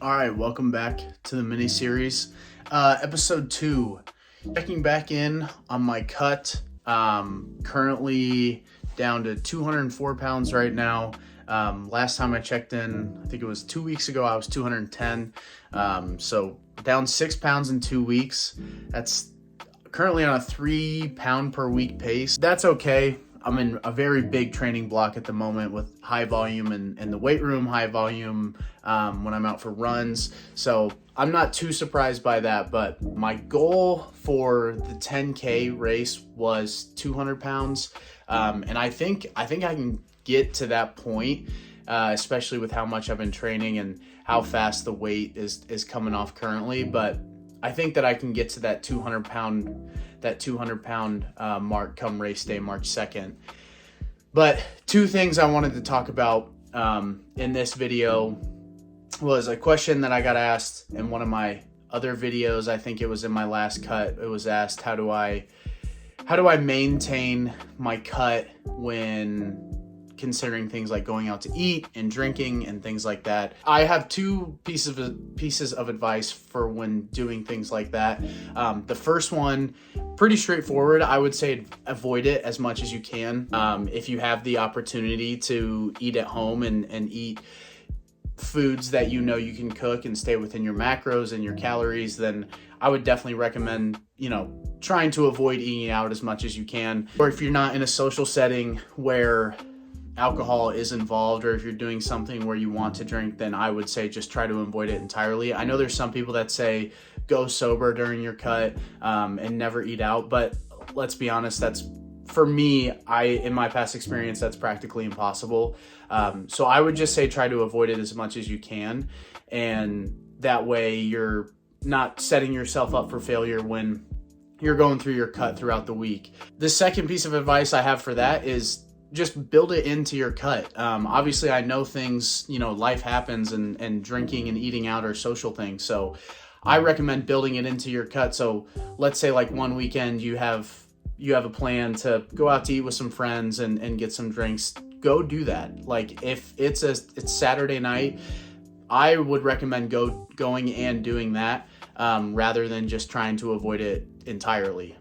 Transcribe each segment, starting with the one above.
All right, welcome back to the mini series, episode 2. Checking back in on my cut. Currently down to 204 pounds right now. Last time I checked in, I think it was 2 weeks ago, I was 210. So down 6 pounds in 2 weeks. That's currently on a 3 pound per week pace. That's okay. I'm in a very big training block at the moment with high volume in the weight room, high volume when I'm out for runs. So I'm not too surprised by that, but my goal for the 10K race was 200 pounds. And I think I can get to that point, especially with how much I've been training and how fast the weight is coming off currently. But I think that I can get to that 200 pound mark come race day, March 2nd. But two things I wanted to talk about in this video was a question that I got asked in one of my other videos. I think it was in my last cut. It was asked, how do I maintain my cut when considering things like going out to eat and drinking and things like that. I have two pieces of advice for when doing things like that. The first one, pretty straightforward. I would say avoid it as much as you can. If you have the opportunity to eat at home and eat foods that you know you can cook and stay within your macros and your calories, then I would definitely recommend, trying to avoid eating out as much as you can. Or if you're not in a social setting where alcohol is involved, or if you're doing something where you want to drink, then I would say just try to avoid it entirely. I know there's some people that say go sober during your cut and never eat out, but let's be honest, that's, for me, in my past experience, that's practically impossible. So I would just say try to avoid it as much as you can, and that way you're not setting yourself up for failure when you're going through your cut throughout the week. The second piece of advice I have for that is just build it into your cut. Obviously, I know things, life happens, and drinking and eating out are social things. So I recommend building it into your cut. So let's say like one weekend you have a plan to go out to eat with some friends and get some drinks. Go do that. Like if it's Saturday night, I would recommend going and doing that rather than just trying to avoid it entirely.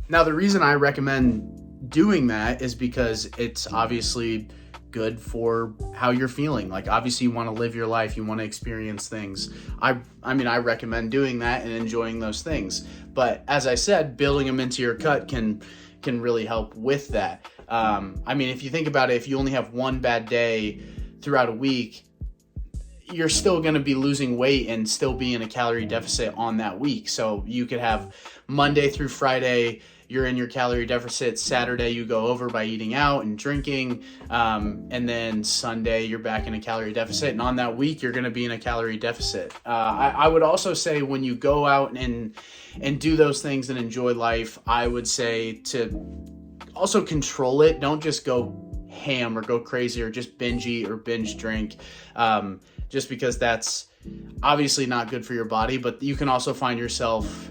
Now, the reason I recommend doing that is because it's obviously good for how you're feeling. Like, obviously you want to live your life, you want to experience things. I recommend doing that and enjoying those things. But as I said, building them into your cut can really help with that. If you think about it, if you only have one bad day throughout a week, you're still going to be losing weight and still be in a calorie deficit on that week. So you could have Monday through Friday, you're in your calorie deficit. Saturday, you go over by eating out and drinking. And then Sunday, you're back in a calorie deficit. And on that week, you're going to be in a calorie deficit. I would also say when you go out and do those things and enjoy life, I would say to also control it. Don't just go ham or go crazy or just binge eat or binge drink. Just because that's obviously not good for your body. But you can also find yourself,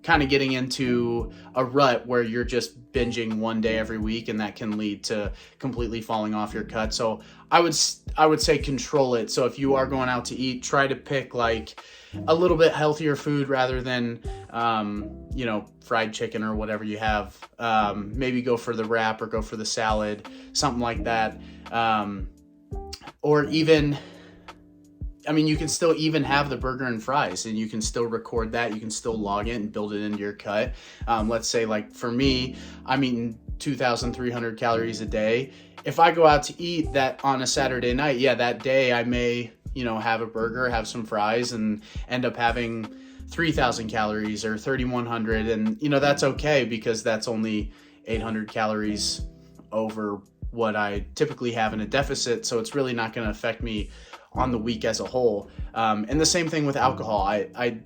kind of getting into a rut where you're just binging one day every week, and that can lead to completely falling off your cut. So I would say control it. So if you are going out to eat, try to pick like a little bit healthier food rather than fried chicken or whatever you have. Maybe go for the wrap or go for the salad, something like that. Or even, you can still even have the burger and fries, and you can still record that. You can still log it and build it into your cut. Let's say, like for me, I'm eating 2,300 calories a day. If I go out to eat that on a Saturday night, that day I may, have a burger, have some fries, and end up having 3,000 calories or 3,100. And, that's okay because that's only 800 calories over what I typically have in a deficit. So it's really not going to affect me on the week as a whole. And the same thing with alcohol. I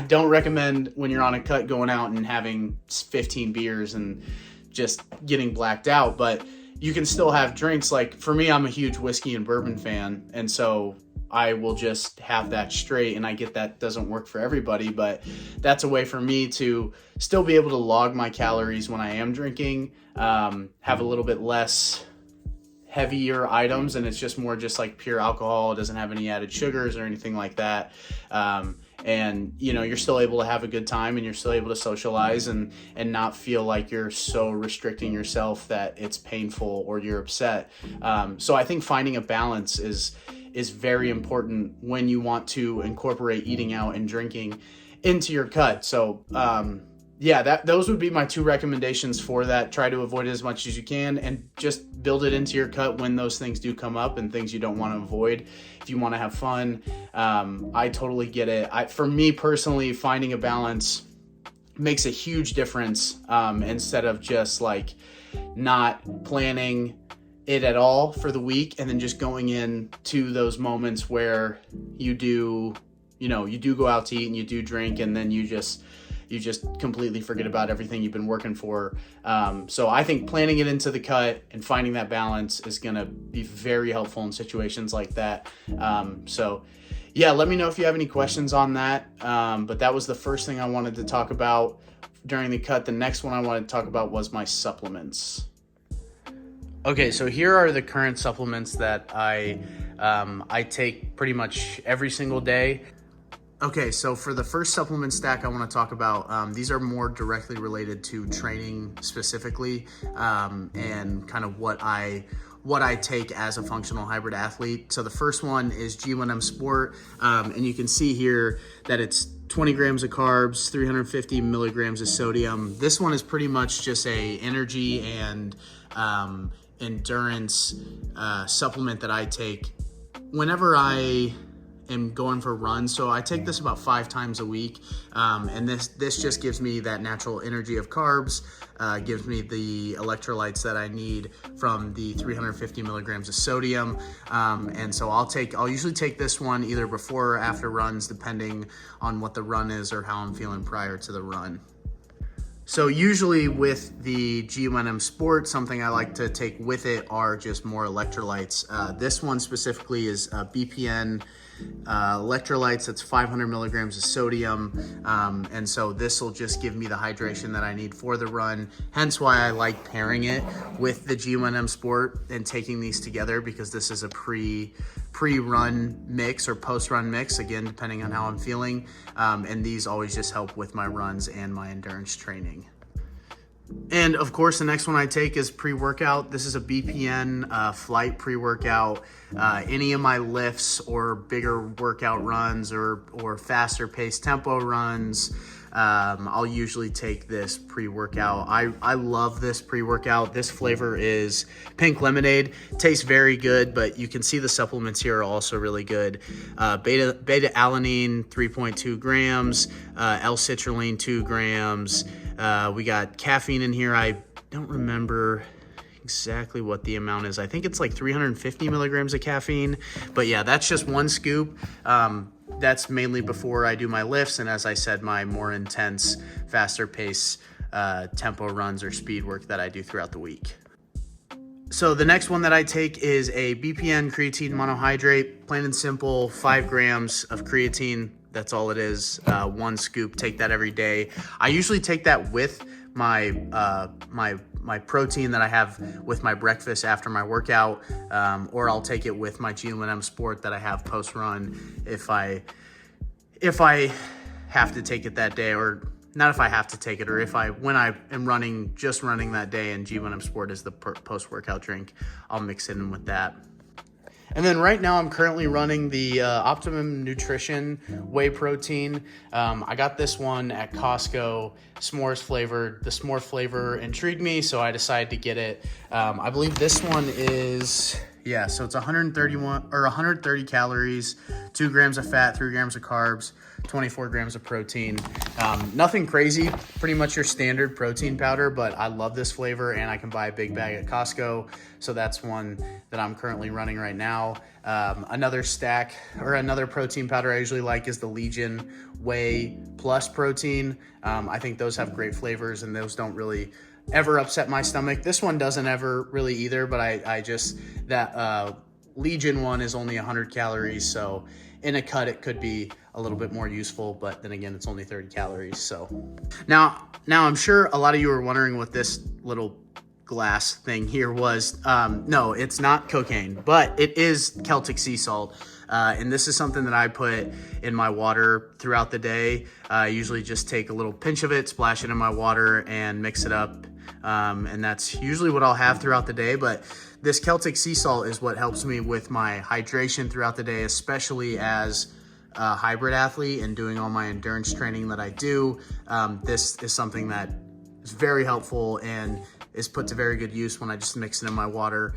don't recommend when you're on a cut going out and having 15 beers and just getting blacked out, but you can still have drinks. Like for me, I'm a huge whiskey and bourbon fan. And so I will just have that straight, and I get that doesn't work for everybody, but that's a way for me to still be able to log my calories when I am drinking, have a little bit less heavier items, and it's just more just like pure alcohol. It doesn't have any added sugars or anything like that. And you know, you're still able to have a good time, and you're still able to socialize and not feel like you're so restricting yourself that it's painful or you're upset. So I think finding a balance is very important when you want to incorporate eating out and drinking into your cut. So yeah, those would be my 2 recommendations for that. Try to avoid it as much as you can, and just build it into your cut when those things do come up and things you don't want to avoid. If you want to have fun, I totally get it. For me personally, finding a balance makes a huge difference, instead of just like not planning it at all for the week and then just going in to those moments where you do go out to eat and you do drink, and then you just completely forget about everything you've been working for. So I think planning it into the cut and finding that balance is going to be very helpful in situations like that. So yeah, let me know if you have any questions on that. But that was the first thing I wanted to talk about during the cut. The next one I wanted to talk about was my supplements. Okay, so here are the current supplements that I take pretty much every single day. Okay, so for the first supplement stack I want to talk about, these are more directly related to training specifically, and kind of what I take as a functional hybrid athlete. So the first one is G1M Sport, and you can see here that it's 20 grams of carbs, 350 milligrams of sodium. This one is pretty much just a energy and endurance supplement that I take whenever I am going for runs. So I take this about 5 times a week, and this just gives me that natural energy of carbs, gives me the electrolytes that I need from the 350 milligrams of sodium, and so I'll usually take this one either before or after runs, depending on what the run is or how I'm feeling prior to the run. So usually with the G1M Sport, something I like to take with it are just more electrolytes. This one specifically is BPN electrolytes. That's 500 milligrams of sodium, and so this will just give me the hydration that I need for the run. Hence why I like pairing it with the G1M Sport and taking these together, because this is a pre-run mix or post-run mix, again depending on how I'm feeling, and these always just help with my runs and my endurance training. And of course, the next one I take is pre-workout. This is a BPN flight pre-workout. Any of my lifts or bigger workout runs or faster paced tempo runs, I'll usually take this pre-workout. I love this pre-workout. This flavor is pink lemonade. Tastes very good, but you can see the supplements here are also really good. Beta-alanine, 3.2 grams, L-citrulline, 2 grams. We got caffeine in here. I don't remember exactly what the amount is. I think it's like 350 milligrams of caffeine, but yeah, that's just 1 scoop. That's mainly before I do my lifts, and as I said, my more intense, faster pace tempo runs or speed work that I do throughout the week. So the next one that I take is a BPN creatine monohydrate, plain and simple, 5 grams of creatine. That's all it is, 1 scoop. Take that every day. I usually take that with my my protein that I have with my breakfast after my workout, or I'll take it with my G1M Sport that I have post run if I have to take it that day, or not if I have to take it, or when I am running that day and G1M Sport is the post workout drink, I'll mix it in with that. And then right now I'm currently running the Optimum Nutrition whey protein. I got this one at Costco, s'mores flavored. The s'more flavor intrigued me, so I decided to get it. I believe this one is, so it's 130 calories, 2 grams of fat, 3 grams of carbs, 24 grams of protein. Nothing crazy, pretty much your standard protein powder, but I love this flavor and I can buy a big bag at Costco. So that's one that I'm currently running right now. Another protein powder I usually like is the Legion Whey Plus protein. I think those have great flavors and those don't really ever upset my stomach. This one doesn't ever really either, but that Legion one is only 100 calories, so in a cut it could be a little bit more useful, but then again, it's only 30 calories. So now I'm sure a lot of you are wondering what this little glass thing here was, no, it's not cocaine, but it is Celtic sea salt. And this is something that I put in my water throughout the day. I usually just take a little pinch of it, splash it in my water, and mix it up. And that's usually what I'll have throughout the day. But this Celtic sea salt is what helps me with my hydration throughout the day, especially as a hybrid athlete and doing all my endurance training that I do. This is something that is very helpful and is put to very good use when I just mix it in my water.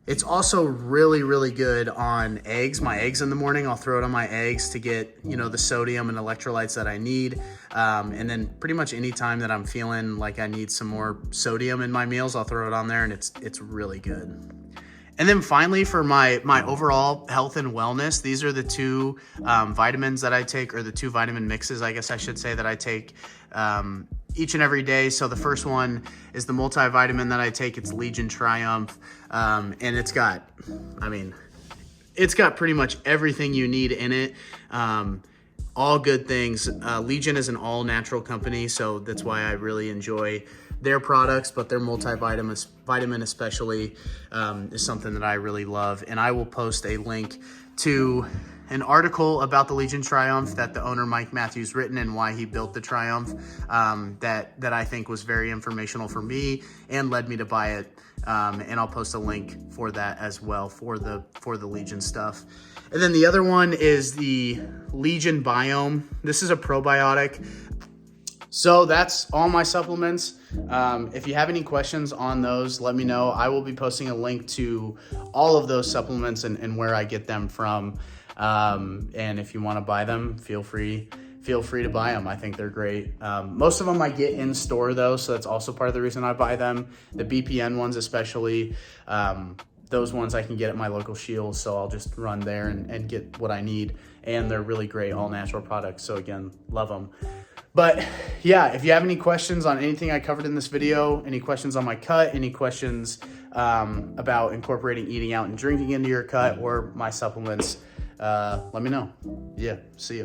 It's also really, really good on eggs. My eggs in the morning, I'll throw it on my eggs to get, you know, the sodium and electrolytes that I need. And then pretty much any time that I'm feeling like I need some more sodium in my meals, I'll throw it on there, and it's really good. And then finally, for my overall health and wellness, these are the two vitamins that I take, or the two vitamin mixes, I guess I should say, that I take each and every day. So the first one is the multivitamin that I take. It's Legion Triumph. And it's got pretty much everything you need in it. All good things. Legion is an all natural company, so that's why I really enjoy their products, but their multivitamin especially is something that I really love. And I will post a link to an article about the Legion Triumph that the owner Mike Matthews written, and why he built the Triumph, that I think was very informational for me and led me to buy it. And I'll post a link for that as well for the Legion stuff. And then the other one is the Legion Biome. This is a probiotic. So that's all my supplements. If you have any questions on those, let me know. I will be posting a link to all of those supplements and where I get them from. And if you want to buy them, feel free to buy them. I think they're great. Most of them I get in store though, so that's also part of the reason I buy them. The BPN ones especially, those ones I can get at my local Shields, so I'll just run there and get what I need. And they're really great, all natural products. So again, love them. But yeah, if you have any questions on anything I covered in this video, any questions on my cut, any questions about incorporating eating out and drinking into your cut or my supplements, let me know. Yeah, see ya.